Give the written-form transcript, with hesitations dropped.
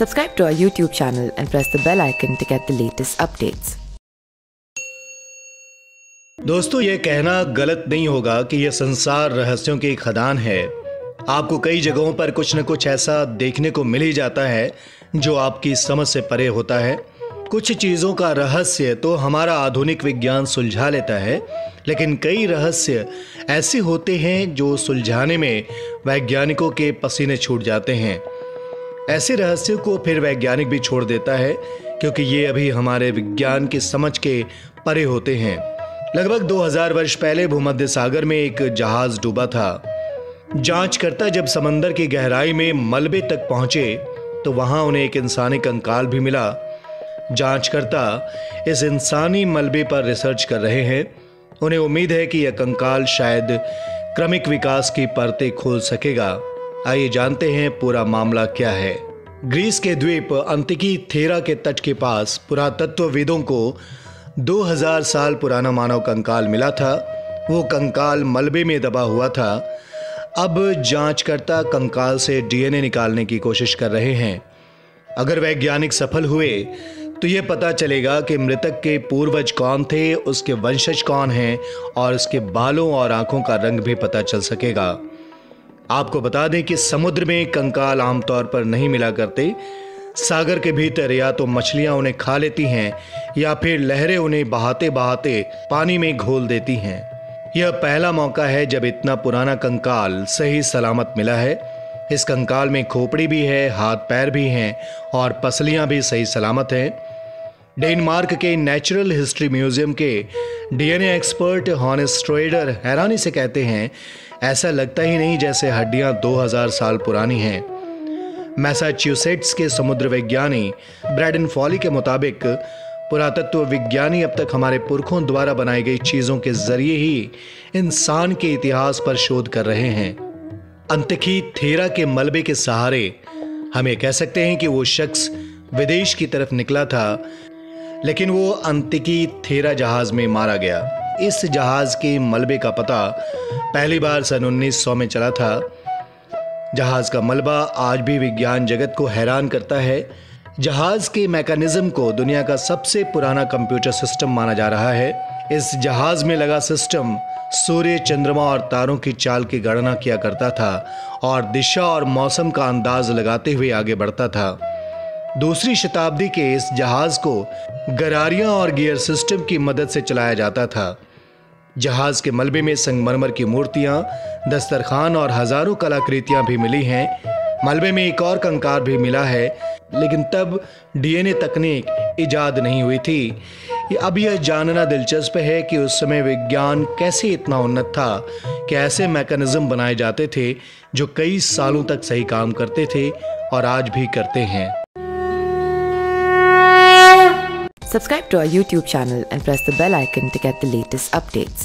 Subscribe to our YouTube channel and press the bell icon to get the latest updates. दोस्तों, ये कहना गलत नहीं होगा कि यह संसार रहस्यों की एक खदान है। आपको कई जगहों पर कुछ न कुछ ऐसा देखने को मिल ही जाता है जो आपकी समझ से परे होता है। कुछ चीज़ों का रहस्य तो हमारा आधुनिक विज्ञान सुलझा लेता है, लेकिन कई रहस्य ऐसे होते हैं जो सुलझाने में वैज्ञानिकों के पसीने छूट जाते हैं। ऐसे रहस्यों को फिर वैज्ञानिक भी छोड़ देता है क्योंकि ये अभी हमारे विज्ञान की समझ के परे होते हैं। लगभग 2000 वर्ष पहले भूमध्य सागर में एक जहाज डूबा था। जांचकर्ता जब समंदर की गहराई में मलबे तक पहुंचे तो वहां उन्हें एक इंसानी कंकाल भी मिला। जांचकर्ता इस इंसानी मलबे पर रिसर्च कर रहे हैं। उन्हें उम्मीद है कि यह कंकाल शायद क्रमिक विकास की परतें खोल सकेगा। आइए जानते हैं पूरा मामला क्या है। ग्रीस के द्वीप अंतिकीथेरा के तट के पास पुरातत्वविदों को 2000 साल पुराना मानव कंकाल मिला था। वो कंकाल मलबे में दबा हुआ था। अब जांचकर्ता कंकाल से डीएनए निकालने की कोशिश कर रहे हैं। अगर वैज्ञानिक सफल हुए तो ये पता चलेगा कि मृतक के पूर्वज कौन थे, उसके वंशज कौन हैं और उसके बालों और आंखों का रंग भी पता चल सकेगा। आपको बता दें कि समुद्र में कंकाल आमतौर पर नहीं मिला करते। सागर के भीतर या तो मछलियां उन्हें खा लेती हैं या फिर लहरें उन्हें बहाते बहाते पानी में घोल देती हैं। यह पहला मौका है जब इतना पुराना कंकाल सही सलामत मिला है। इस कंकाल में खोपड़ी भी है, हाथ पैर भी हैं और पसलियां भी सही सलामत हैं। डेनमार्क के नेचुरल हिस्ट्री म्यूजियम के डीएनए एक्सपर्ट हॉनेस स्ट्रोएडर हैरानी से कहते हैं, ऐसा लगता ही नहीं जैसे हड्डियां 2000 साल पुरानी हैं। मैसाचुसेट्स के समुद्र विज्ञानी ब्रैडन फॉली के मुताबिक पुरातत्व विज्ञानी अब तक हमारे पुरखों द्वारा बनाई गई चीजों के जरिए ही इंसान के इतिहास पर शोध कर रहे हैं। अंतिकीथेरा के मलबे के सहारे हम ये कह सकते हैं कि वो शख्स विदेश की तरफ निकला था, लेकिन वो अंतिकीथेरा जहाज में मारा गया। इस जहाज के मलबे का पता पहली बार सन 1900 में चला था। जहाज का मलबा आज भी विज्ञान जगत को हैरान करता है। जहाज के मैकेनिज्म को दुनिया का सबसे पुराना कंप्यूटर सिस्टम माना जा रहा है। इस जहाज में लगा सिस्टम सूर्य, चंद्रमा और तारों की चाल की गणना किया करता था और दिशा और मौसम का अंदाज लगाते हुए आगे बढ़ता था। दूसरी शताब्दी के इस जहाज को गरारियां और गियर सिस्टम की मदद से चलाया जाता था। जहाज के मलबे में संगमरमर की मूर्तियां, दस्तरखान और हजारों कलाकृतियां भी मिली हैं। मलबे में एक और कंकाल भी मिला है, लेकिन तब डीएनए तकनीक इजाद नहीं हुई थी। अब यह जानना दिलचस्प है कि उस समय विज्ञान कैसे इतना उन्नत था कि ऐसे मैकेनिज्म बनाए जाते थे जो कई सालों तक सही काम करते थे और आज भी करते हैं। Subscribe to our YouTube channel and press the bell icon to get the latest updates.